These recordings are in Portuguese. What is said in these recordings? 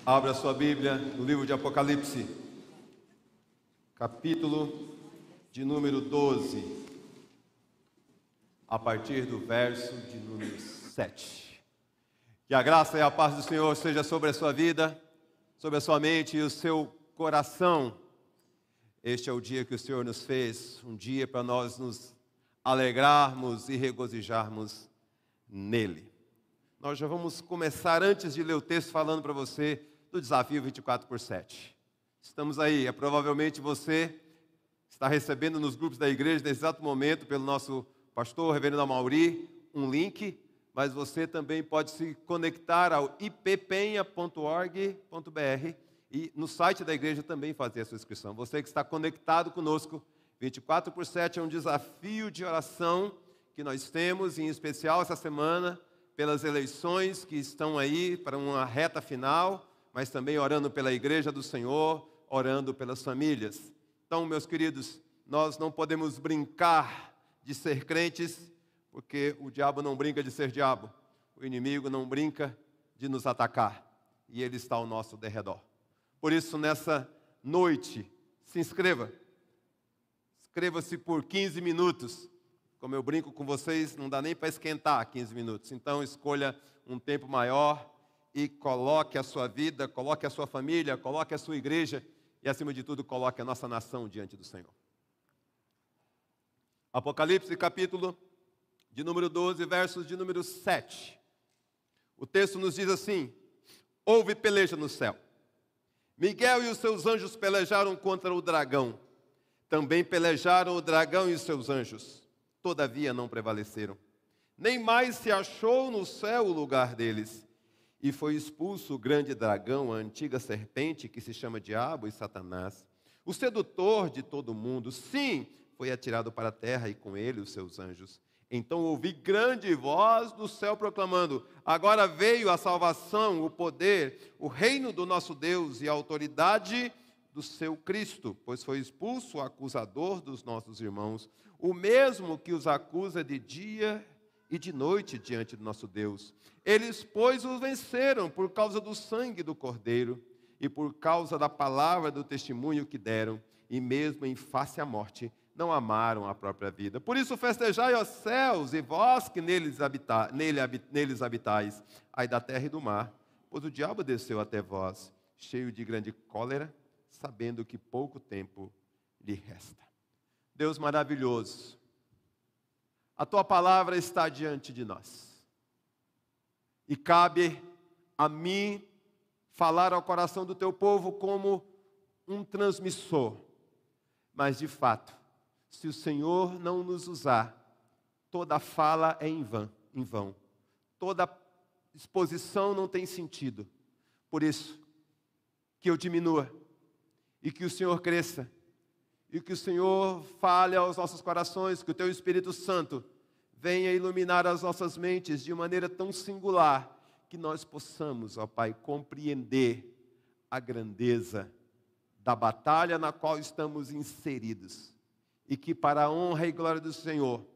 Abra sua Bíblia no livro de Apocalipse, capítulo de número 12, a partir do verso de número 7. Que a graça e a paz do Senhor seja sobre a sua vida, sobre a sua mente e o seu coração. Este é o dia que o Senhor nos fez, um dia para nós nos alegrarmos e regozijarmos nele. Nós já vamos começar, antes de ler o texto, falando para você do desafio 24/7. Estamos aí, provavelmente você está recebendo nos grupos da igreja, nesse exato momento, pelo nosso pastor, reverendo Amauri, um link, mas você também pode se conectar ao ippenha.org.br e no site da igreja também fazer a sua inscrição. Você que está conectado conosco, 24/7 é um desafio de oração que nós temos, em especial essa semana, pelas eleições que estão aí para uma reta final, mas também orando pela igreja do Senhor, orando pelas famílias. Então, meus queridos, nós não podemos brincar de ser crentes, porque o diabo não brinca de ser diabo, o inimigo não brinca de nos atacar, e ele está ao nosso derredor. Por isso, nessa noite, se inscreva. Inscreva-se por 15 minutos. Como eu brinco com vocês, não dá nem para esquentar 15 minutos. Então, escolha um tempo maior e coloque a sua vida, coloque a sua família, coloque a sua igreja e, acima de tudo, coloque a nossa nação diante do Senhor. Apocalipse, capítulo de número 12, versos de número 7. O texto nos diz assim: houve peleja no céu. Miguel e os seus anjos pelejaram contra o dragão. Também pelejaram o dragão e os seus anjos. Todavia não prevaleceram. Nem mais se achou no céu o lugar deles. E foi expulso o grande dragão, a antiga serpente, que se chama Diabo e Satanás, o sedutor de todo mundo. Sim, foi atirado para a terra e com ele os seus anjos. Então ouvi grande voz do céu proclamando: agora veio a salvação, o poder, o reino do nosso Deus e a autoridade do seu Cristo, pois foi expulso o acusador dos nossos irmãos, o mesmo que os acusa de dia e de noite diante do nosso Deus. Eles, pois, o venceram por causa do sangue do Cordeiro e por causa da palavra do testemunho que deram, e mesmo em face à morte, não amaram a própria vida. Por isso festejai, ó céus, e vós que neles habitais, ai da terra e do mar, pois o diabo desceu até vós, cheio de grande cólera, sabendo que pouco tempo lhe resta. Deus maravilhoso, a tua palavra está diante de nós. E cabe a mim falar ao coração do teu povo como um transmissor. Mas, de fato, se o Senhor não nos usar, toda fala é em vão. Toda exposição não tem sentido. Por isso, que eu diminua e que o Senhor cresça. E que o Senhor fale aos nossos corações, que o Teu Espírito Santo venha iluminar as nossas mentes de maneira tão singular, que nós possamos, ó Pai, compreender a grandeza da batalha na qual estamos inseridos. E que para a honra e glória do Senhor,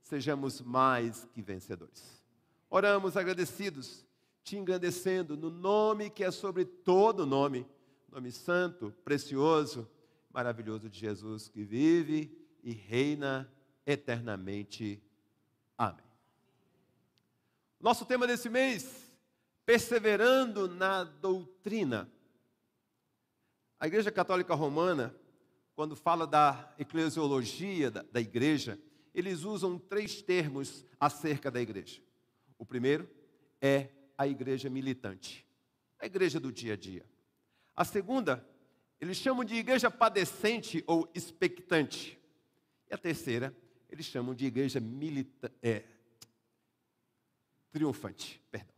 sejamos mais que vencedores. Oramos agradecidos, te engrandecendo no nome que é sobre todo nome, nome santo, precioso, maravilhoso de Jesus, que vive e reina eternamente. Amém. Nosso tema desse mês: perseverando na doutrina. A Igreja Católica Romana, quando fala da eclesiologia da igreja, eles usam 3 termos acerca da igreja. O primeiro é a igreja militante, a igreja do dia a dia. A segunda, eles chamam de igreja padecente ou expectante. E a terceira, eles chamam de igreja triunfante. Perdão.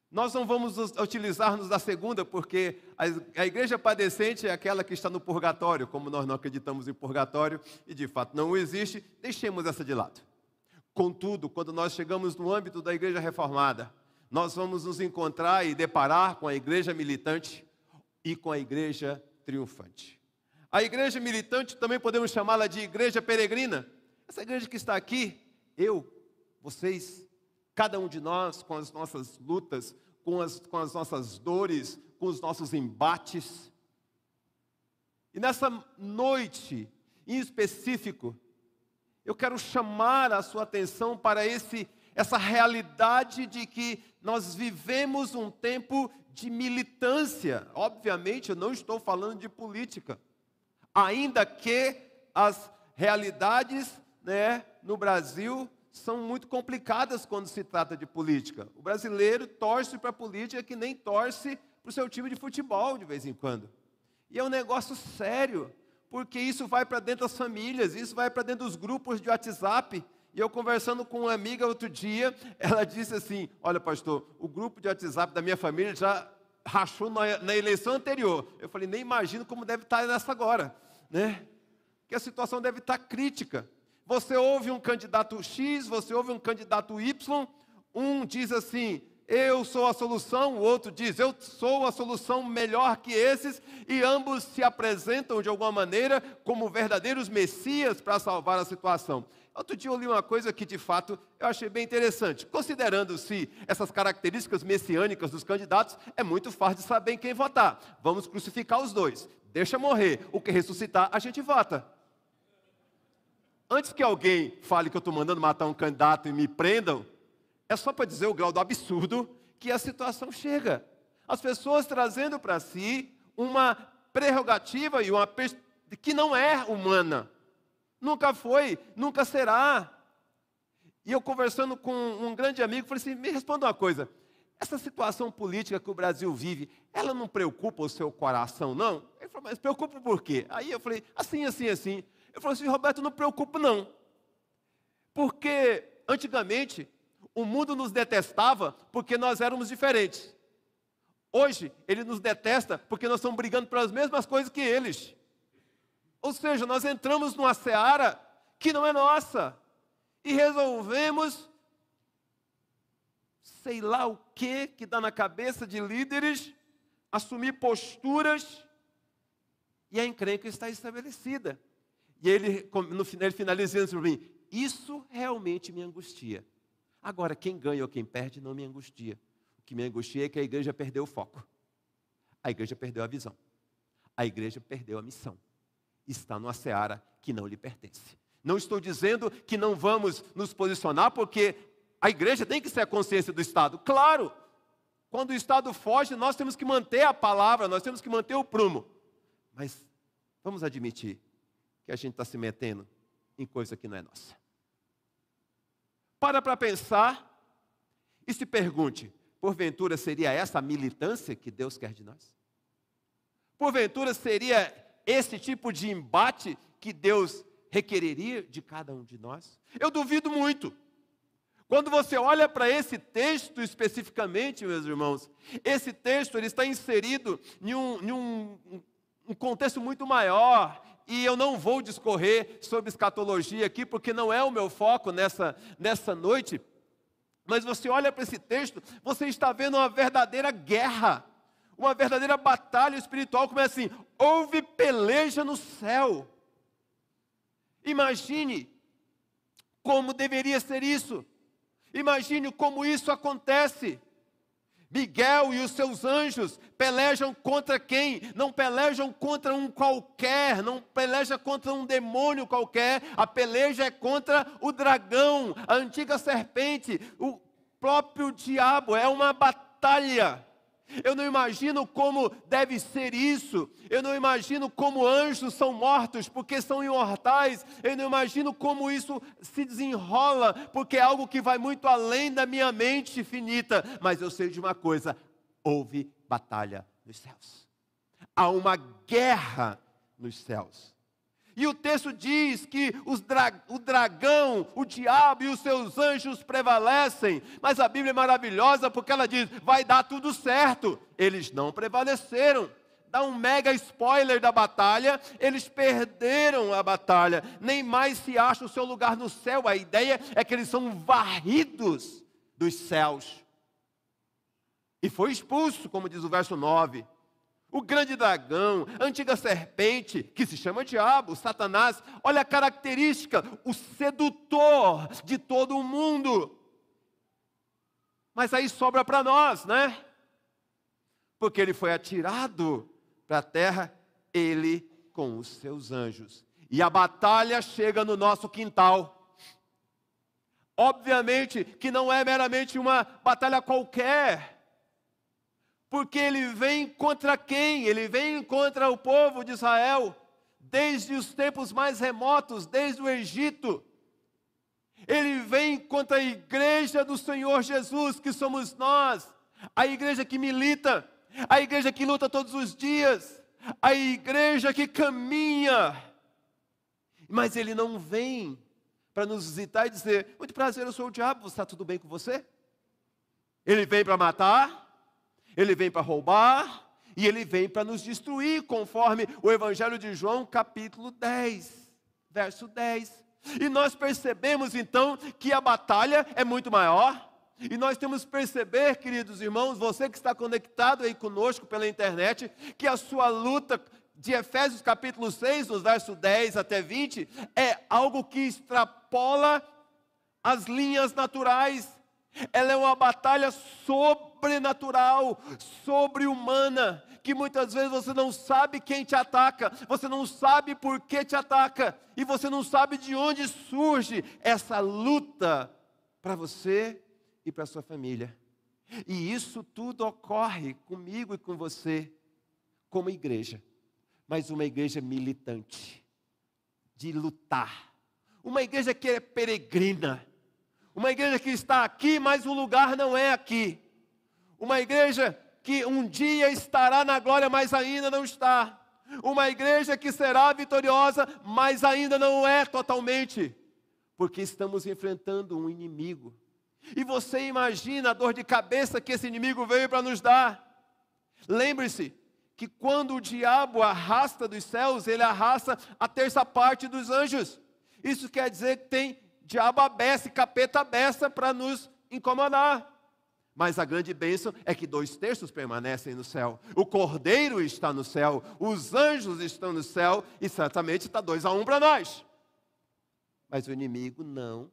Nós não vamos utilizar-nos da segunda, porque a igreja padecente é aquela que está no purgatório. Como nós não acreditamos em purgatório, e de fato não existe, deixemos essa de lado. Contudo, quando nós chegamos no âmbito da igreja reformada, nós vamos nos encontrar e deparar com a igreja militante e com a igreja triunfante. A igreja militante também podemos chamá-la de igreja peregrina. Essa igreja que está aqui, eu, vocês, cada um de nós com as nossas lutas, com as nossas dores, com os nossos embates. E nessa noite, em específico, eu quero chamar a sua atenção para essa realidade de que nós vivemos um tempo de militância. Obviamente, eu não estou falando de política, ainda que as realidades, no Brasil são muito complicadas quando se trata de política. O brasileiro torce para a política que nem torce para o seu time de futebol de vez em quando. E é um negócio sério, porque isso vai para dentro das famílias, isso vai para dentro dos grupos de WhatsApp. E eu conversando com uma amiga outro dia, ela disse assim: olha, pastor, o grupo de WhatsApp da minha família já rachou na eleição anterior. Eu falei, nem imagino como deve estar nessa agora, que a situação deve estar crítica. Você ouve um candidato X, você ouve um candidato Y, um diz assim, eu sou a solução, o outro diz, eu sou a solução melhor que esses, e ambos se apresentam de alguma maneira como verdadeiros messias para salvar a situação. Outro dia eu li uma coisa que de fato eu achei bem interessante. Considerando-se essas características messiânicas dos candidatos, é muito fácil de saber em quem votar. Vamos crucificar os dois, deixa morrer, o que ressuscitar a gente vota. Antes que alguém fale que eu estou mandando matar um candidato e me prendam, é só para dizer o grau do absurdo que a situação chega. As pessoas trazendo para si uma prerrogativa e uma que não é humana. Nunca foi, nunca será. E eu conversando com um grande amigo, falei assim, me responda uma coisa. Essa situação política que o Brasil vive, ela não preocupa o seu coração, não? Ele falou, mas preocupa por quê? Aí eu falei, assim. Eu falei assim, Roberto, não preocupa não. Porque antigamente o mundo nos detestava porque nós éramos diferentes. Hoje ele nos detesta porque nós estamos brigando pelas mesmas coisas que eles. Ou seja, nós entramos numa seara que não é nossa. E resolvemos, sei lá o que dá na cabeça de líderes, assumir posturas, e a encrenca está estabelecida. E ele, no final, ele finaliza dizendo para mim, isso realmente me angustia. Agora, quem ganha ou quem perde não me angustia. O que me angustia é que a igreja perdeu o foco. A igreja perdeu a visão. A igreja perdeu a missão. Está numa seara que não lhe pertence. Não estou dizendo que não vamos nos posicionar, porque a igreja tem que ser a consciência do Estado. Claro, quando o Estado foge, nós temos que manter a palavra, nós temos que manter o prumo. Mas vamos admitir que a gente está se metendo em coisa que não é nossa. Para pensar e se pergunte, porventura seria essa a militância que Deus quer de nós? Porventura seria esse tipo de embate que Deus requereria de cada um de nós? Eu duvido muito. Quando você olha para esse texto especificamente, meus irmãos, esse texto ele está inserido em um contexto muito maior, e eu não vou discorrer sobre escatologia aqui, porque não é o meu foco nessa noite, mas você olha para esse texto, você está vendo uma verdadeira guerra, uma verdadeira batalha espiritual, como é assim, houve peleja no céu. Imagine como deveria ser isso, imagine como isso acontece. Miguel e os seus anjos pelejam contra quem? Não pelejam contra um qualquer, não pelejam contra um demônio qualquer, a peleja é contra o dragão, a antiga serpente, o próprio diabo, é uma batalha. Eu não imagino como deve ser isso, eu não imagino como anjos são mortos porque são imortais, eu não imagino como isso se desenrola, porque é algo que vai muito além da minha mente finita, mas eu sei de uma coisa, houve batalha nos céus, há uma guerra nos céus. E o texto diz que o dragão, o diabo e os seus anjos prevalecem. Mas a Bíblia é maravilhosa porque ela diz, vai dar tudo certo. Eles não prevaleceram. Dá um mega spoiler da batalha, eles perderam a batalha. Nem mais se acha o seu lugar no céu. A ideia é que eles são varridos dos céus. E foi expulso, como diz o verso 9. O grande dragão, a antiga serpente, que se chama diabo, Satanás, olha a característica, o sedutor de todo o mundo. Mas aí sobra para nós, né? porque ele foi atirado para a terra, ele com os seus anjos. E a batalha chega no nosso quintal. Obviamente que não é meramente uma batalha qualquer, porque ele vem contra quem? Ele vem contra o povo de Israel, desde os tempos mais remotos, desde o Egito. Ele vem contra a igreja do Senhor Jesus, que somos nós, a igreja que milita, a igreja que luta todos os dias, a igreja que caminha. Mas ele não vem para nos visitar e dizer: muito prazer, eu sou o diabo, está tudo bem com você? Ele vem para matar, ele vem para roubar, e ele vem para nos destruir, conforme o Evangelho de João, capítulo 10, verso 10. E nós percebemos então que a batalha é muito maior. E nós temos que perceber, queridos irmãos, você que está conectado aí conosco pela internet, que a sua luta de Efésios capítulo 6, nos versos 10 até 20, é algo que extrapola as linhas naturais. Ela é uma batalha sobrenatural, sobre-humana, que muitas vezes você não sabe quem te ataca, você não sabe por que te ataca, e você não sabe de onde surge essa luta para você e para sua família. E isso tudo ocorre comigo e com você, como igreja. Mas uma igreja militante, de lutar. Uma igreja que é peregrina. Uma igreja que está aqui, mas o lugar não é aqui. Uma igreja que um dia estará na glória, mas ainda não está. Uma igreja que será vitoriosa, mas ainda não é totalmente. Porque estamos enfrentando um inimigo. E você imagina a dor de cabeça que esse inimigo veio para nos dar. Lembre-se que quando o diabo arrasta dos céus, ele arrasta a terça parte dos anjos. Isso quer dizer que tem diabo abessa, capeta abessa para nos incomodar. Mas a grande bênção é que 2/3 permanecem no céu. O Cordeiro está no céu, os anjos estão no céu, e certamente está 2-1 para nós. Mas o inimigo não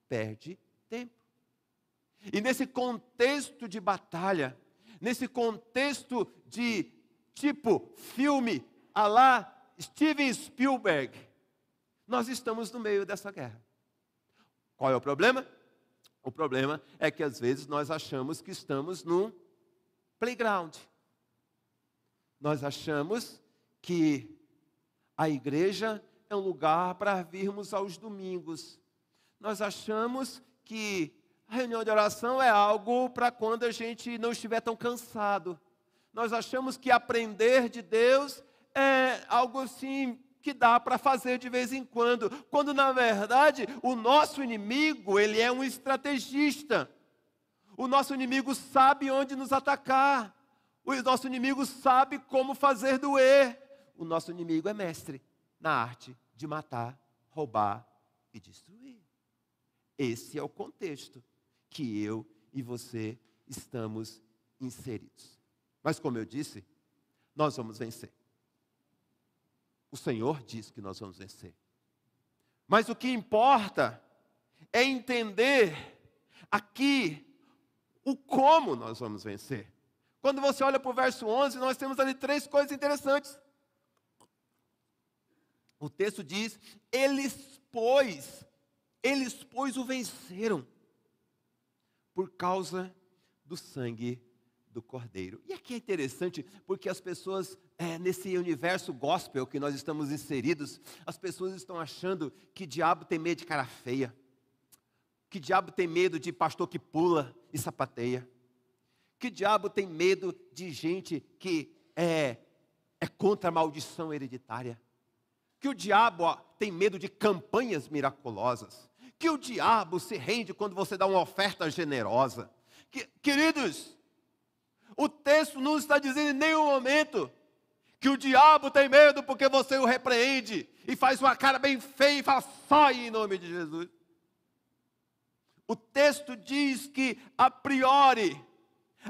perde tempo. E nesse contexto de batalha, nesse contexto de tipo filme à la Steven Spielberg, nós estamos no meio dessa guerra. Qual é o problema? O problema é que às vezes nós achamos que estamos num playground. Nós achamos que a igreja é um lugar para virmos aos domingos. Nós achamos que a reunião de oração é algo para quando a gente não estiver tão cansado. Nós achamos que aprender de Deus é algo assim que dá para fazer de vez em quando na verdade o nosso inimigo, ele é um estrategista. O nosso inimigo sabe onde nos atacar. O nosso inimigo sabe como fazer doer. O nosso inimigo é mestre na arte de matar, roubar e destruir. Esse é o contexto que eu e você estamos inseridos. Mas como eu disse, nós vamos vencer. O Senhor diz que nós vamos vencer. Mas o que importa é entender aqui o como nós vamos vencer. Quando você olha para o verso 11, nós temos ali 3 coisas interessantes. O texto diz: eles, pois o venceram por causa do sangue do Cordeiro. E aqui é interessante, porque as pessoas, nesse universo gospel que nós estamos inseridos, as pessoas estão achando que diabo tem medo de cara feia, que diabo tem medo de pastor que pula e sapateia, que diabo tem medo de gente que é contra a maldição hereditária, que o diabo tem medo de campanhas miraculosas, que o diabo se rende quando você dá uma oferta generosa. Queridos, o texto não está dizendo em nenhum momento que o diabo tem medo porque você o repreende e faz uma cara bem feia e fala: sai em nome de Jesus. O texto diz que, a priori,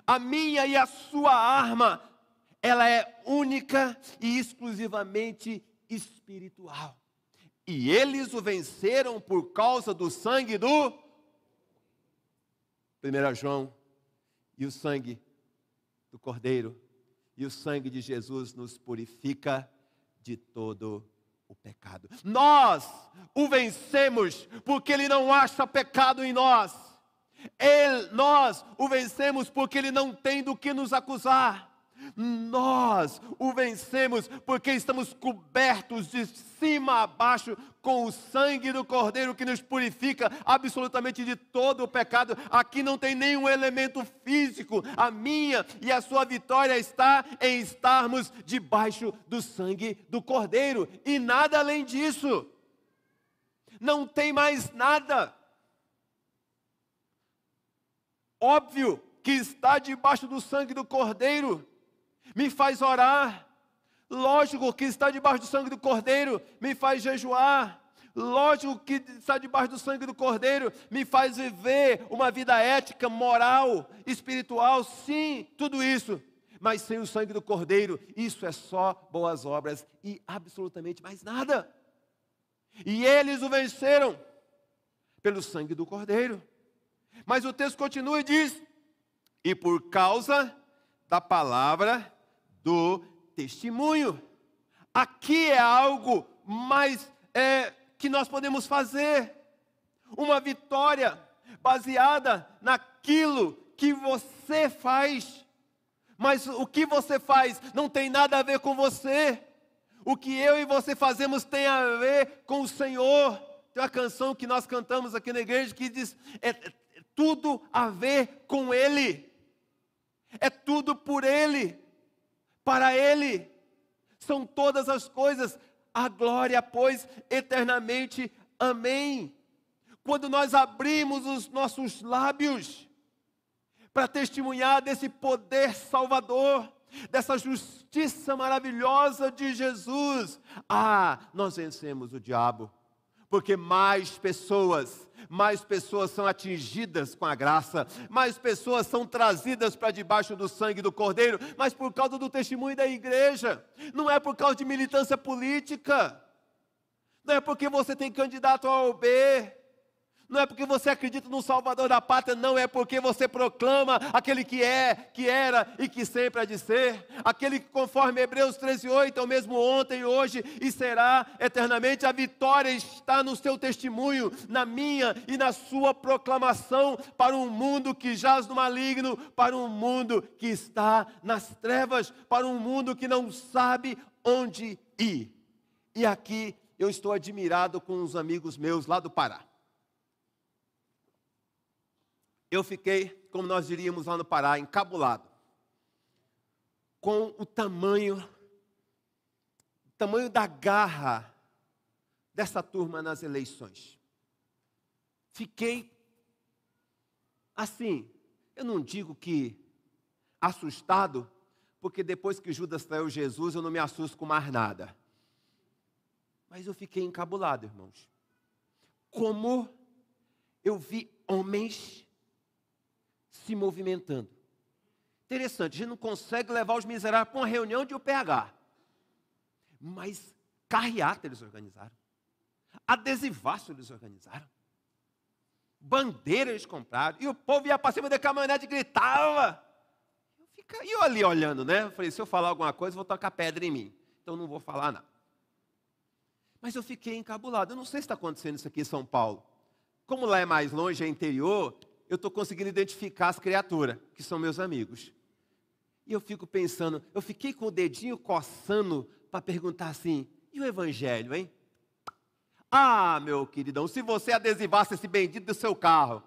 a minha e a sua arma, ela é única e exclusivamente espiritual. E eles o venceram por causa do sangue do 1 João, e o sangue do Cordeiro E o sangue de Jesus nos purifica de todo o pecado. Nós o vencemos porque Ele não acha pecado em nós. Nós o vencemos porque Ele não tem do que nos acusar. Nós o vencemos porque estamos cobertos de cima a baixo com o sangue do Cordeiro que nos purifica absolutamente de todo o pecado. Aqui não tem nenhum elemento físico. A minha e a sua vitória está em estarmos debaixo do sangue do Cordeiro. E nada além disso. Não tem mais nada. Óbvio que estar debaixo do sangue do Cordeiro me faz orar. Lógico que estar debaixo do sangue do Cordeiro me faz jejuar. Lógico que estar debaixo do sangue do Cordeiro me faz viver uma vida ética, moral, espiritual. Sim, tudo isso. Mas sem o sangue do Cordeiro, isso é só boas obras e absolutamente mais nada. E eles o venceram pelo sangue do Cordeiro. Mas o texto continua e diz: e por causa da palavra do testemunho. Aqui é algo mais que nós podemos fazer. Uma vitória baseada naquilo que você faz. Mas o que você faz não tem nada a ver com você. O que eu e você fazemos tem a ver com o Senhor. Tem uma canção que nós cantamos aqui na igreja que diz: é tudo a ver com Ele. É tudo por Ele. Para Ele. São todas as coisas. A glória, pois, eternamente. Amém. Quando nós abrimos os nossos lábios para testemunhar desse poder salvador, dessa justiça maravilhosa de Jesus, nós vencemos o diabo. Porque mais pessoas são atingidas com a graça, mais pessoas são trazidas para debaixo do sangue do Cordeiro, mas por causa do testemunho da igreja, não é por causa de militância política, não é porque você tem candidato A ou B, não é porque você acredita no Salvador da pátria, não é porque você proclama aquele que é, que era e que sempre há de ser, aquele que conforme Hebreus 13:8 é o mesmo ontem, hoje e será eternamente. A vitória está no seu testemunho, na minha e na sua proclamação para um mundo que jaz no maligno, para um mundo que está nas trevas, para um mundo que não sabe onde ir. E aqui eu estou admirado com uns amigos meus lá do Pará. Eu fiquei, como nós diríamos lá no Pará, encabulado com o tamanho da garra dessa turma nas eleições. Fiquei assim, eu não digo que assustado, porque depois que Judas traiu Jesus, eu não me assusto com mais nada. Mas eu fiquei encabulado, irmãos. Como eu vi homens se movimentando. Interessante, a gente não consegue levar os miseráveis para uma reunião de UPH. Mas carreata eles organizaram. Adesivaço eles organizaram. Bandeira eles compraram. E o povo ia para cima da caminhonete e gritava. E eu ali olhando, né? Eu falei, se eu falar alguma coisa, vou tocar pedra em mim. Então não vou falar nada. Mas eu fiquei encabulado. Eu não sei se está acontecendo isso aqui em São Paulo. Como lá é mais longe, é interior, eu estou conseguindo identificar as criaturas, que são meus amigos. E eu fico pensando, eu fiquei com o dedinho coçando para perguntar assim, e o evangelho, hein? Meu queridão, se você adesivasse esse bendito do seu carro,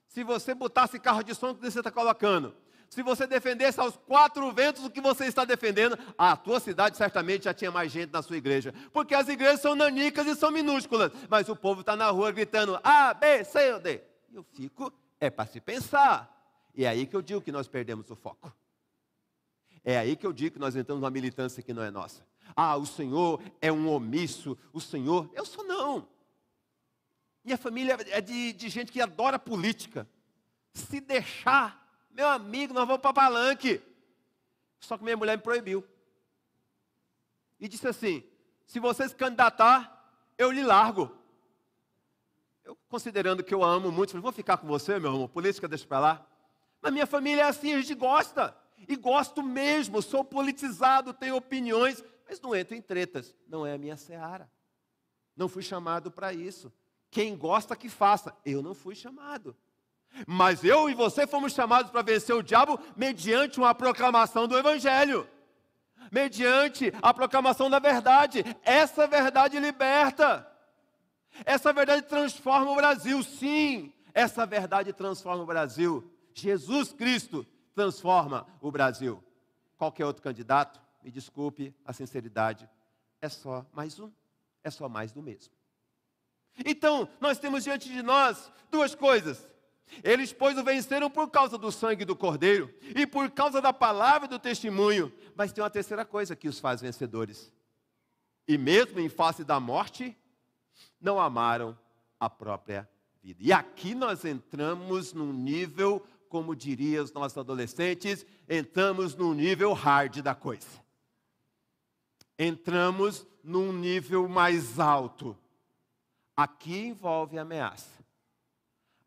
se você botasse carro de som que você está colocando, se você defendesse aos 4 ventos o que você está defendendo, a tua cidade certamente já tinha mais gente na sua igreja. Porque as igrejas são nanicas e são minúsculas, mas o povo está na rua gritando A, B, C ou D. Eu fico... É para se pensar. E é aí que eu digo que nós perdemos o foco. É aí que eu digo que nós entramos numa militância que não é nossa. O Senhor é um omisso. O Senhor... Eu sou não. Minha família é de gente que adora política. Se deixar, meu amigo, nós vamos para palanque. Só que minha mulher me proibiu. E disse assim, se você se candidatar, eu lhe largo. Eu, considerando que eu amo muito, falei, vou ficar com você, meu amor, política deixa para lá. Mas minha família é assim, a gente gosta. e gosto mesmo, sou politizado, tenho opiniões, mas não entro em tretas. Não é a minha seara. Não fui chamado para isso. Quem gosta que faça. Eu não fui chamado. Mas eu e você fomos chamados para vencer o diabo mediante uma proclamação do Evangelho. Mediante a proclamação da verdade. Essa verdade liberta. Essa verdade transforma o Brasil. Sim, essa verdade transforma o Brasil. Jesus Cristo transforma o Brasil. Qualquer outro candidato, me desculpe a sinceridade, é só mais um. É só mais do mesmo. Então, nós temos diante de nós duas coisas. Eles, pois, o venceram por causa do sangue do Cordeiro e por causa da palavra do testemunho. Mas tem uma terceira coisa que os faz vencedores. E mesmo em face da morte, não amaram a própria vida. E aqui nós entramos num nível, como diriam os nossos adolescentes, entramos num nível hard da coisa. Entramos num nível mais alto. Aqui envolve ameaça.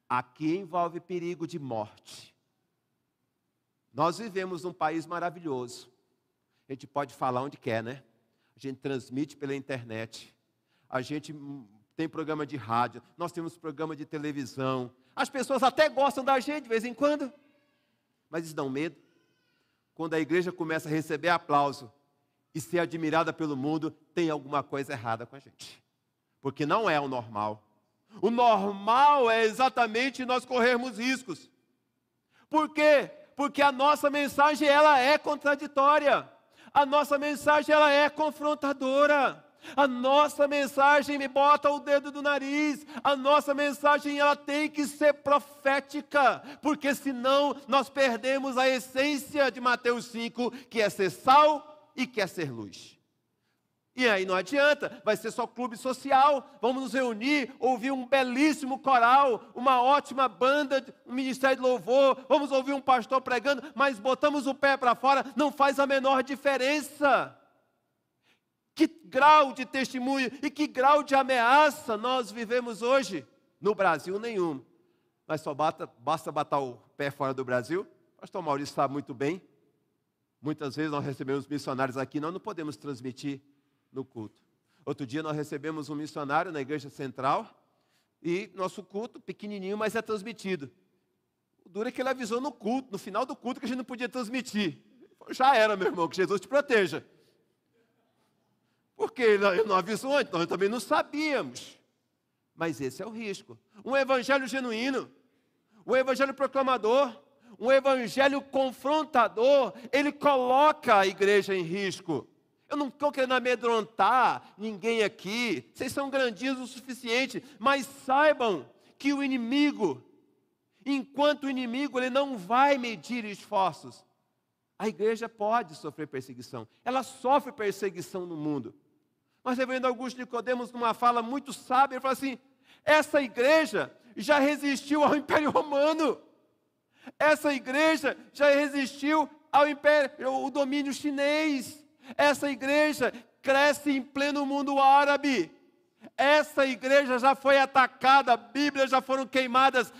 Aqui envolve perigo de morte. Nós vivemos num país maravilhoso. A gente pode falar onde quer, né? A gente transmite pela internet. A gente tem programa de rádio. Nós temos programa de televisão. As pessoas até gostam da gente de vez em quando. Mas eles dão medo. Quando a igreja começa a receber aplauso e ser admirada pelo mundo, tem alguma coisa errada com a gente. Porque não é o normal. O normal é exatamente nós corrermos riscos. Por quê? Porque a nossa mensagem, ela é contraditória. A nossa mensagem, ela é confrontadora. A nossa mensagem me bota o dedo do nariz. A nossa mensagem, ela tem que ser profética. Porque senão nós perdemos a essência de Mateus 5, que é ser sal e que é ser luz. E aí não adianta, vai ser só clube social, vamos nos reunir, ouvir um belíssimo coral, uma ótima banda, um ministério de louvor, vamos ouvir um pastor pregando, mas botamos o pé para fora, não faz a menor diferença. Que grau de testemunho e que grau de ameaça nós vivemos hoje? No Brasil nenhum, mas só basta botar o pé fora do Brasil. O pastor Maurício sabe muito bem, muitas vezes nós recebemos missionários aqui, nós não podemos transmitir no culto. Outro dia nós recebemos um missionário na igreja central e nosso culto, pequenininho, mas é transmitido. O duro é que ele avisou no culto, no final do culto, que a gente não podia transmitir. Já era, meu irmão, que Jesus te proteja. Porque ele não avisou antes, nós também não sabíamos. Mas esse é o risco. Um evangelho genuíno, um evangelho proclamador, um evangelho confrontador, ele coloca a igreja em risco. Eu não estou querendo amedrontar ninguém aqui, vocês são grandios o suficiente, mas saibam que o inimigo, enquanto inimigo, ele não vai medir esforços. A igreja pode sofrer perseguição, ela sofre perseguição no mundo. Mas o reverendo Augusto Nicodemos, numa fala muito sábia, ele fala assim, essa igreja já resistiu ao Império Romano, essa igreja já resistiu ao domínio chinês, essa igreja cresce em pleno mundo árabe. Essa igreja já foi atacada, Bíblias já foram queimadas,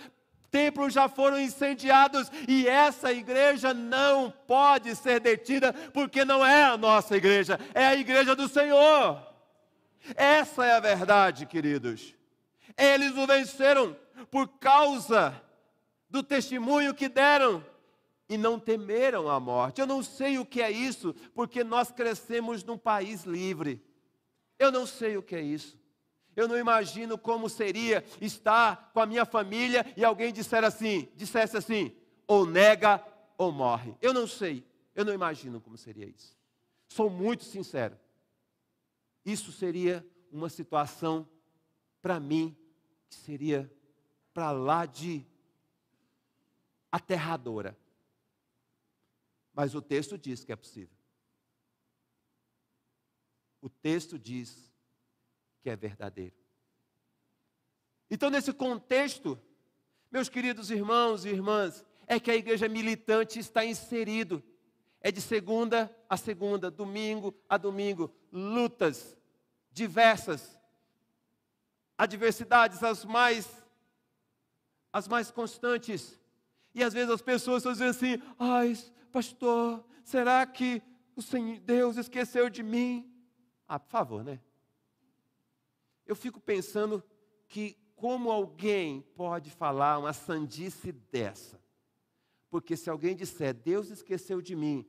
templos já foram incendiados. E essa igreja não pode ser detida, porque não é a nossa igreja, é a igreja do Senhor. Essa é a verdade, queridos. Eles o venceram por causa do testemunho que deram. E não temeram a morte. Eu não sei o que é isso, porque nós crescemos num país livre. Eu não sei o que é isso. Eu não imagino como seria estar com a minha família e alguém dissesse assim, ou nega ou morre. Eu não sei, eu não imagino como seria isso. Sou muito sincero. Isso seria uma situação, para mim, que seria para lá de aterradora. Mas o texto diz que é possível. O texto diz que é verdadeiro. Então, nesse contexto, meus queridos irmãos e irmãs, é que a igreja militante está inserido. É de segunda a segunda, domingo a domingo, lutas diversas, adversidades as mais constantes. E às vezes as pessoas estão dizendo assim, pastor, será que o Senhor Deus esqueceu de mim? Por favor, né? Eu fico pensando que como alguém pode falar uma sandice dessa? Porque se alguém disser, Deus esqueceu de mim,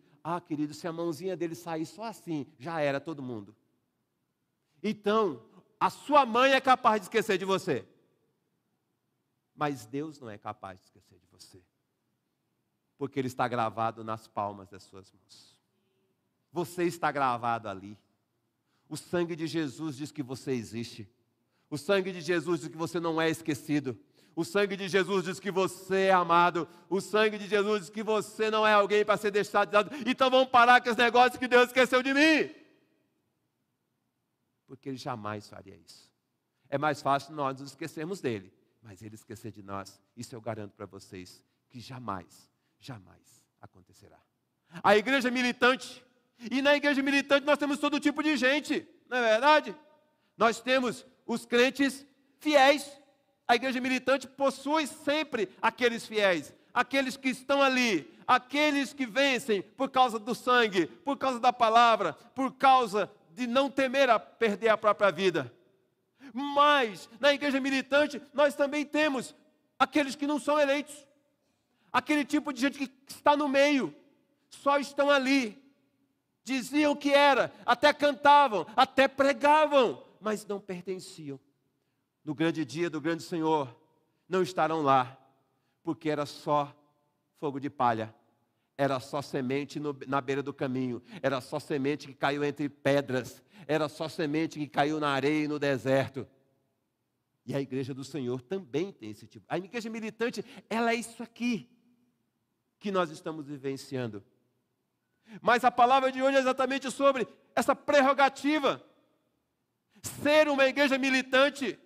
querido, se a mãozinha dele sair só assim, já era todo mundo. Então, a sua mãe é capaz de esquecer de você. Mas Deus não é capaz de esquecer de você. Porque Ele está gravado nas palmas das suas mãos. Você está gravado ali. O sangue de Jesus diz que você existe. O sangue de Jesus diz que você não é esquecido. O sangue de Jesus diz que você é amado. O sangue de Jesus diz que você não é alguém para ser deixado de lado. Então vamos parar com esse negócio que Deus esqueceu de mim. Porque Ele jamais faria isso. É mais fácil nós nos esquecermos dEle. Mas Ele esquecer de nós, isso eu garanto para vocês, que jamais acontecerá. A igreja militante, e na igreja militante nós temos todo tipo de gente, não é verdade? Nós temos os crentes fiéis. A igreja militante possui sempre aqueles fiéis, aqueles que estão ali, aqueles que vencem por causa do sangue, por causa da palavra, por causa de não temer a perder a própria vida. Mas na igreja militante nós também temos aqueles que não são eleitos, aquele tipo de gente que está no meio, só estão ali, diziam que era, até cantavam, até pregavam, mas não pertenciam. No grande dia do grande Senhor, não estarão lá, porque era só fogo de palha, era só semente na beira do caminho, era só semente que caiu entre pedras, era só semente que caiu na areia e no deserto. E a igreja do Senhor também tem esse tipo. A igreja militante, ela é isso aqui que nós estamos vivenciando. Mas a palavra de hoje é exatamente sobre essa prerrogativa. Ser uma igreja militante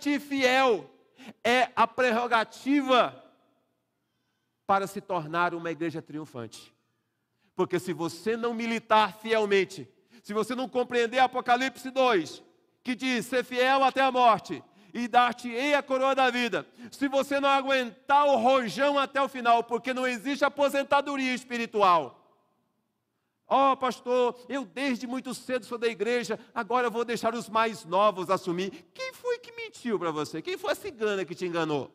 e fiel, é a prerrogativa para se tornar uma igreja triunfante. Porque se você não militar fielmente, se você não compreender Apocalipse 2, que diz, ser fiel até a morte, e dar-te-ei a coroa da vida, se você não aguentar o rojão até o final, porque não existe aposentadoria espiritual. Pastor, eu desde muito cedo sou da igreja, agora eu vou deixar os mais novos assumir. Quem foi que mentiu para você? Quem foi a cigana que te enganou?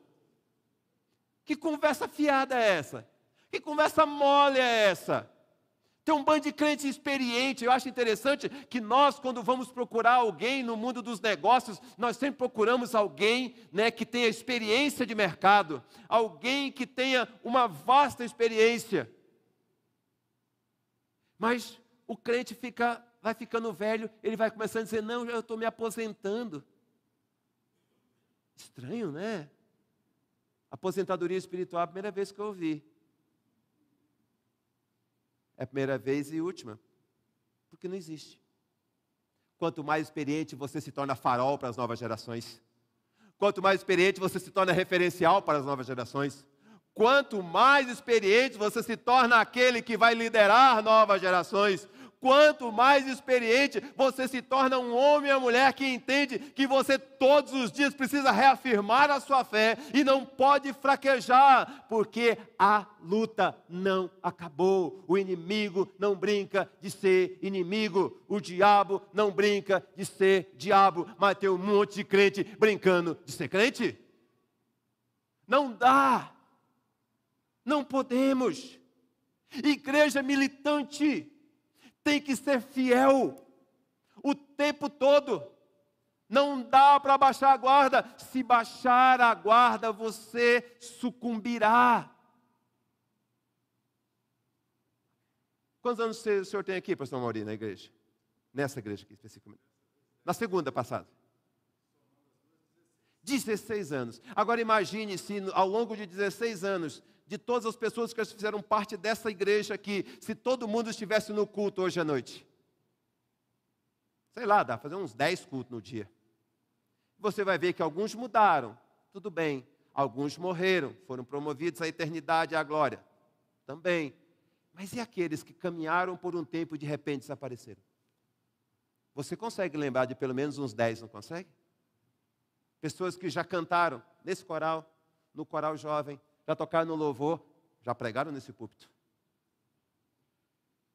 Que conversa fiada é essa? Que conversa mole é essa? Tem um bando de crente experiente. Eu acho interessante que nós, quando vamos procurar alguém no mundo dos negócios, nós sempre procuramos alguém, né, que tenha experiência de mercado, alguém que tenha uma vasta experiência. Mas o crente vai ficando velho, ele vai começando a dizer, não, eu estou me aposentando. Estranho, né? Aposentadoria espiritual é a primeira vez que eu ouvi. É a primeira vez e última, porque não existe. Quanto mais experiente você se torna farol para as novas gerações, quanto mais experiente você se torna referencial para as novas gerações, quanto mais experiente você se torna aquele que vai liderar novas gerações, quanto mais experiente você se torna um homem ou mulher que entende que você todos os dias precisa reafirmar a sua fé e não pode fraquejar, porque a luta não acabou. O inimigo não brinca de ser inimigo, o diabo não brinca de ser diabo, mas tem um monte de crente brincando de ser crente. Não dá, não podemos. Igreja militante tem que ser fiel o tempo todo. Não dá para baixar a guarda. Se baixar a guarda, você sucumbirá. Quantos anos o senhor tem aqui, pastor Mauri, na igreja? Nessa igreja aqui, especificamente. Na segunda passada. 16 anos. Agora imagine se ao longo de 16 anos, de todas as pessoas que fizeram parte dessa igreja aqui, se todo mundo estivesse no culto hoje à noite. Sei lá, dá para fazer uns 10 cultos no dia. Você vai ver que alguns mudaram, tudo bem. Alguns morreram, foram promovidos à eternidade e à glória, também. Mas e aqueles que caminharam por um tempo e de repente desapareceram? Você consegue lembrar de pelo menos uns 10, não consegue? Pessoas que já cantaram nesse coral, no coral jovem, já tocaram no louvor, já pregaram nesse púlpito.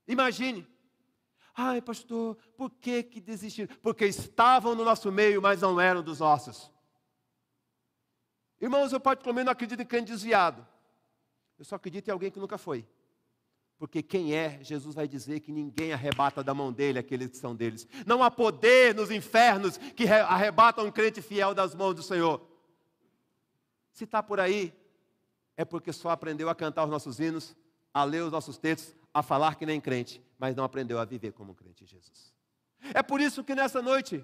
Imagine. Ai, pastor, por que desistiram? Porque estavam no nosso meio, mas não eram dos nossos. Irmãos, eu particularmente não acredito em crente desviado. Eu só acredito em alguém que nunca foi. Porque quem é, Jesus vai dizer que ninguém arrebata da mão dele aqueles que são deles. Não há poder nos infernos que arrebatam um crente fiel das mãos do Senhor. Se está por aí, é porque só aprendeu a cantar os nossos hinos, a ler os nossos textos, a falar que nem crente, mas não aprendeu a viver como crente em Jesus. É por isso que nessa noite,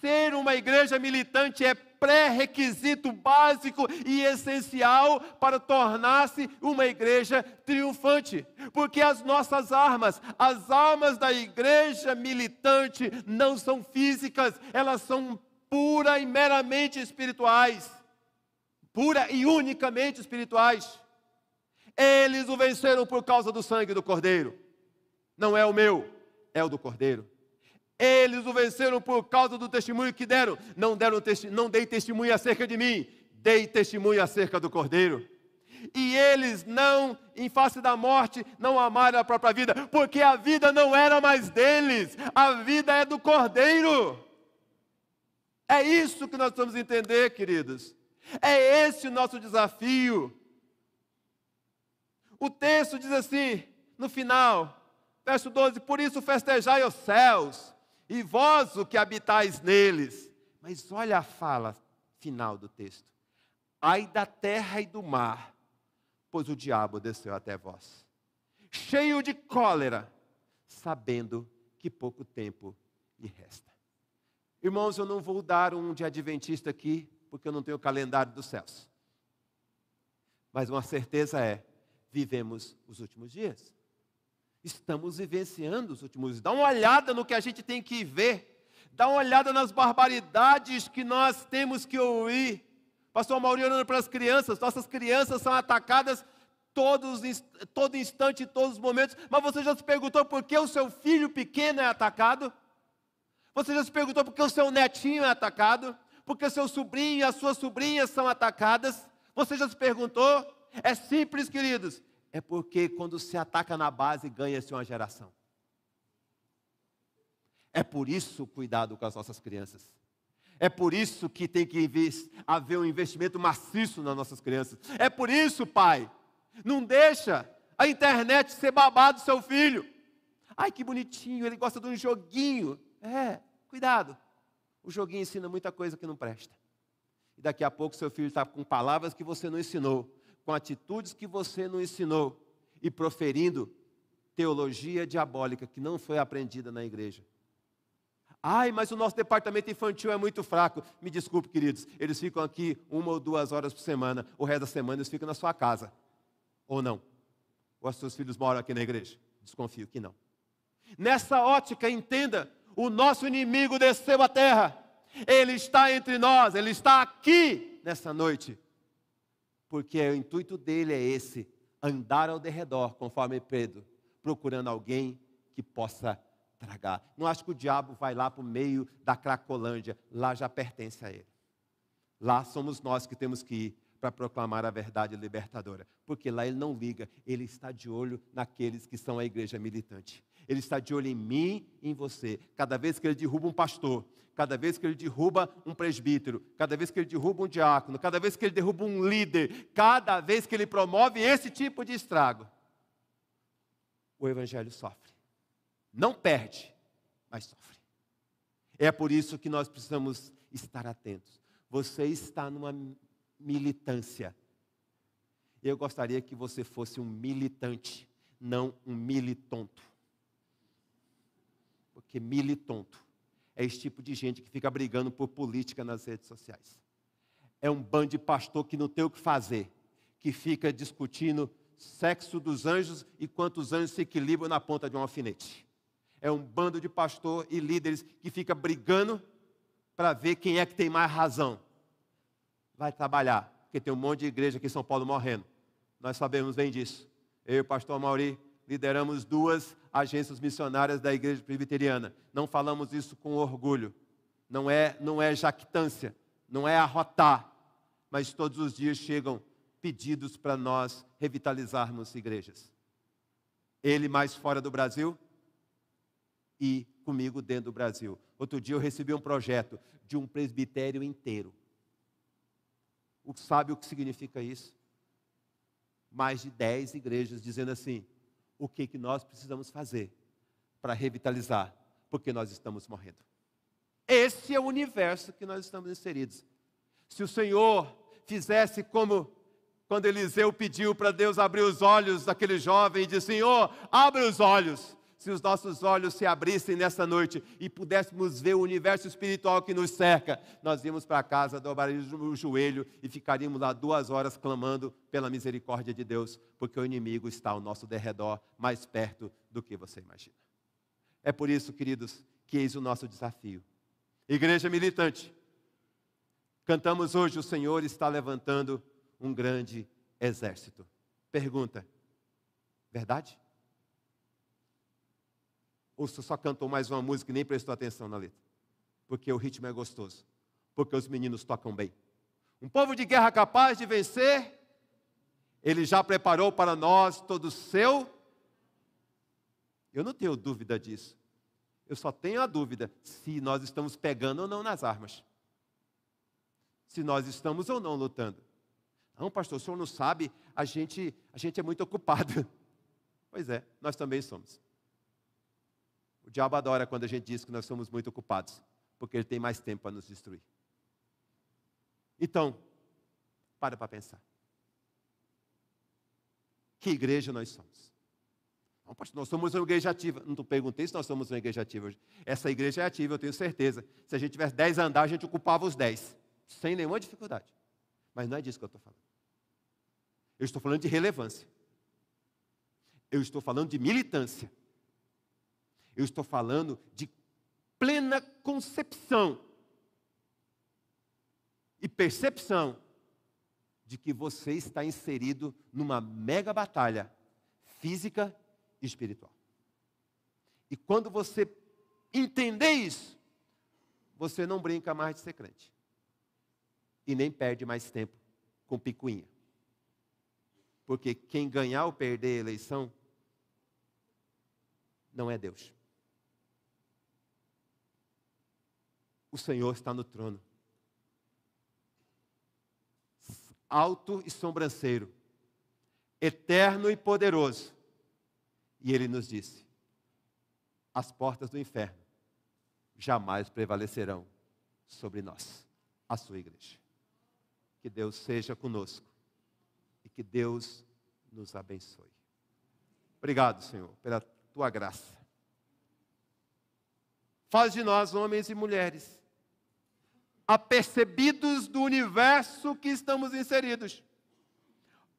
ser uma igreja militante é pré-requisito básico e essencial para tornar-se uma igreja triunfante. Porque as nossas armas, as armas da igreja militante não são físicas, elas são pura e meramente espirituais. Pura e unicamente espirituais. Eles o venceram por causa do sangue do Cordeiro. Não é o meu, é o do Cordeiro. Eles o venceram por causa do testemunho que deram. Não dei testemunho acerca de mim, dei testemunho acerca do Cordeiro. E eles não, em face da morte, não amaram a própria vida, porque a vida não era mais deles, a vida é do Cordeiro. É isso que nós precisamos entender, queridos. É esse o nosso desafio. O texto diz assim, no final, verso 12, por isso festejai os céus, e vós o que habitais neles. Mas olha a fala final do texto. Ai da terra e do mar, pois o diabo desceu até vós, cheio de cólera, sabendo que pouco tempo lhe resta. Irmãos, eu não vou dar um de adventista aqui, porque eu não tenho o calendário dos céus. Mas uma certeza é, vivemos os últimos dias. Estamos vivenciando os últimos dias. Dá uma olhada no que a gente tem que ver. Dá uma olhada nas barbaridades que nós temos que ouvir. Pastor Mauri orando para as crianças. Nossas crianças são atacadas todo instante, em todos os momentos. Mas você já se perguntou por que o seu filho pequeno é atacado? Você já se perguntou por que o seu netinho é atacado? Por que o seu sobrinho e as suas sobrinhas são atacadas? Você já se perguntou? É simples, queridos. É porque quando se ataca na base, ganha-se uma geração. É por isso o cuidado com as nossas crianças. É por isso que tem que haver um investimento maciço nas nossas crianças. É por isso, pai, não deixa a internet ser babado do seu filho. Ai, que bonitinho, ele gosta de um joguinho. Cuidado. O joguinho ensina muita coisa que não presta. E daqui a pouco seu filho está com palavras que você não ensinou, com atitudes que você não ensinou e proferindo teologia diabólica que não foi aprendida na igreja. Ai, mas o nosso departamento infantil é muito fraco. Me desculpe, queridos, eles ficam aqui 1 ou 2 horas por semana, o resto da semana eles ficam na sua casa. Ou não? Ou os seus filhos moram aqui na igreja? Desconfio que não. Nessa ótica, entenda, o nosso inimigo desceu à terra. Ele está entre nós, ele está aqui nessa noite. Porque o intuito dele é esse, andar ao derredor, conforme Pedro, procurando alguém que possa tragar. Não acho que o diabo vai lá para o meio da Cracolândia, lá já pertence a ele. Lá somos nós que temos que ir para proclamar a verdade libertadora. Porque lá ele não liga, ele está de olho naqueles que são a igreja militante. Ele está de olho em mim e em você. Cada vez que ele derruba um pastor, cada vez que ele derruba um presbítero, cada vez que ele derruba um diácono, cada vez que ele derruba um líder, cada vez que ele promove esse tipo de estrago, o evangelho sofre. Não perde, mas sofre. É por isso que nós precisamos estar atentos. Você está numa militância. Eu gostaria que você fosse um militante, não um militonto. Porque militonto é esse tipo de gente que fica brigando por política nas redes sociais. É um bando de pastor que não tem o que fazer, que fica discutindo sexo dos anjos e quantos anjos se equilibram na ponta de um alfinete. É um bando de pastor e líderes que fica brigando para ver quem é que tem mais razão. Vai trabalhar, porque tem um monte de igreja aqui em São Paulo morrendo. Nós sabemos bem disso. Eu e o pastor Mauri lideramos 2 agências missionárias da igreja presbiteriana. Não falamos isso com orgulho. Não é jactância, não é arrotar. Mas todos os dias chegam pedidos para nós revitalizarmos igrejas. Ele mais fora do Brasil e comigo dentro do Brasil. Outro dia eu recebi um projeto de um presbitério inteiro. Sabe o que significa isso? Mais de 10 igrejas dizendo assim, o que nós precisamos fazer para revitalizar, porque nós estamos morrendo. Esse é o universo que nós estamos inseridos. Se o Senhor fizesse como quando Eliseu pediu para Deus abrir os olhos daquele jovem e disse, Senhor, abre os olhos. Se os nossos olhos se abrissem nessa noite e pudéssemos ver o universo espiritual que nos cerca, nós íamos para casa, dobraríamos o joelho e ficaríamos lá 2 horas clamando pela misericórdia de Deus, porque o inimigo está ao nosso derredor, mais perto do que você imagina. É por isso, queridos, que eis o nosso desafio. Igreja militante, cantamos hoje, o Senhor está levantando um grande exército. Pergunta, verdade? Ou você só cantou mais uma música e nem prestou atenção na letra? Porque o ritmo é gostoso. Porque os meninos tocam bem. Um povo de guerra capaz de vencer, Ele já preparou para nós todo o seu. Eu não tenho dúvida disso. Eu só tenho a dúvida se nós estamos pegando ou não nas armas. Se nós estamos ou não lutando. Não, pastor, o senhor não sabe, a gente é muito ocupado. Pois é, nós também somos. O diabo adora quando a gente diz que nós somos muito ocupados, porque ele tem mais tempo para nos destruir. Então, para pensar. Que igreja nós somos? Não, pastor, nós somos uma igreja ativa. Não perguntei se nós somos uma igreja ativa hoje. Essa igreja é ativa, eu tenho certeza. Se a gente tivesse 10 andares, a gente ocupava os 10. Sem nenhuma dificuldade. Mas não é disso que eu estou falando. Eu estou falando de relevância. Eu estou falando de militância. Eu estou falando de plena concepção e percepção de que você está inserido numa mega batalha física e espiritual. E quando você entender isso, você não brinca mais de ser crente. E nem perde mais tempo com picuinha. Porque quem ganhar ou perder a eleição não é Deus. O Senhor está no trono. Alto e sobranceiro. Eterno e poderoso. E Ele nos disse, as portas do inferno jamais prevalecerão sobre nós, a sua igreja. Que Deus seja conosco. E que Deus nos abençoe. Obrigado, Senhor, pela tua graça. Faz de nós, homens e mulheres, apercebidos do universo que estamos inseridos.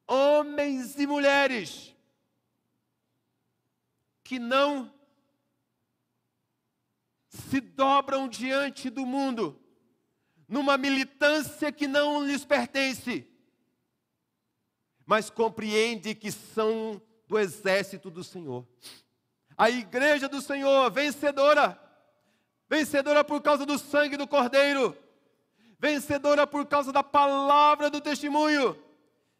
Homens e mulheres que não se dobram diante do mundo, numa militância que não lhes pertence, mas compreende que são do exército do Senhor. A igreja do Senhor, vencedora. Vencedora por causa do sangue do Cordeiro. Vencedora por causa da palavra do testemunho.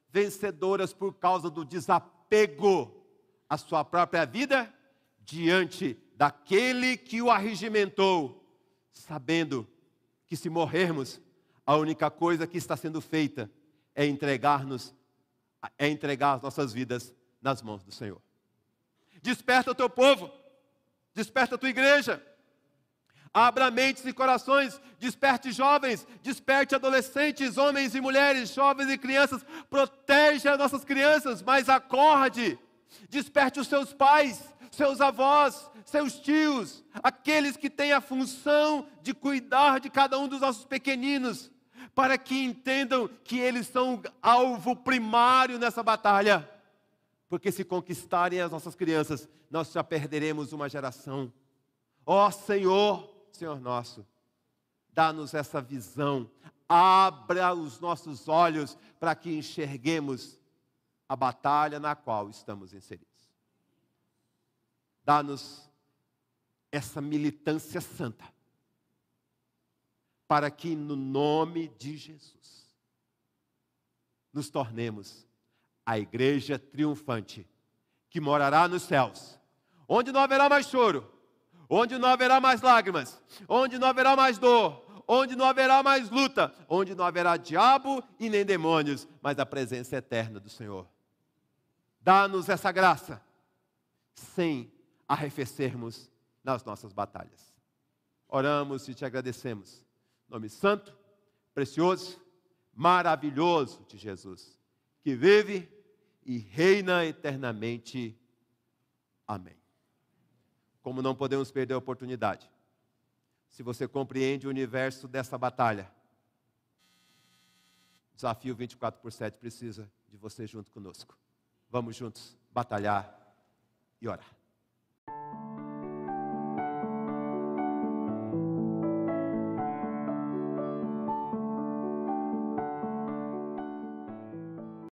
Vencedoras por causa do desapego à sua própria vida diante daquele que o arregimentou, sabendo que se morrermos, a única coisa que está sendo feita é entregar as nossas vidas nas mãos do Senhor. Desperta o teu povo, desperta a tua igreja, abra mentes e corações, desperte jovens, desperte adolescentes, homens e mulheres, jovens e crianças, proteja as nossas crianças, mas acorde, desperte os seus pais, seus avós, seus tios, aqueles que têm a função de cuidar de cada um dos nossos pequeninos, para que entendam que eles são alvo primário nessa batalha. Porque se conquistarem as nossas crianças, nós já perderemos uma geração. Ó Senhor, Senhor nosso, dá-nos essa visão, abra os nossos olhos para que enxerguemos a batalha na qual estamos inseridos. Dá-nos essa militância santa, para que no nome de Jesus, nos tornemos a igreja triunfante, que morará nos céus, onde não haverá mais choro, onde não haverá mais lágrimas, onde não haverá mais dor, onde não haverá mais luta, onde não haverá diabo e nem demônios, mas a presença eterna do Senhor. Dá-nos essa graça, sem arrefecermos nas nossas batalhas. Oramos e te agradecemos. Nome santo, precioso, maravilhoso de Jesus, que vive e reina eternamente. Amém. Como não podemos perder a oportunidade, se você compreende o universo dessa batalha, o desafio 24/7 precisa de você junto conosco. Vamos juntos batalhar e orar.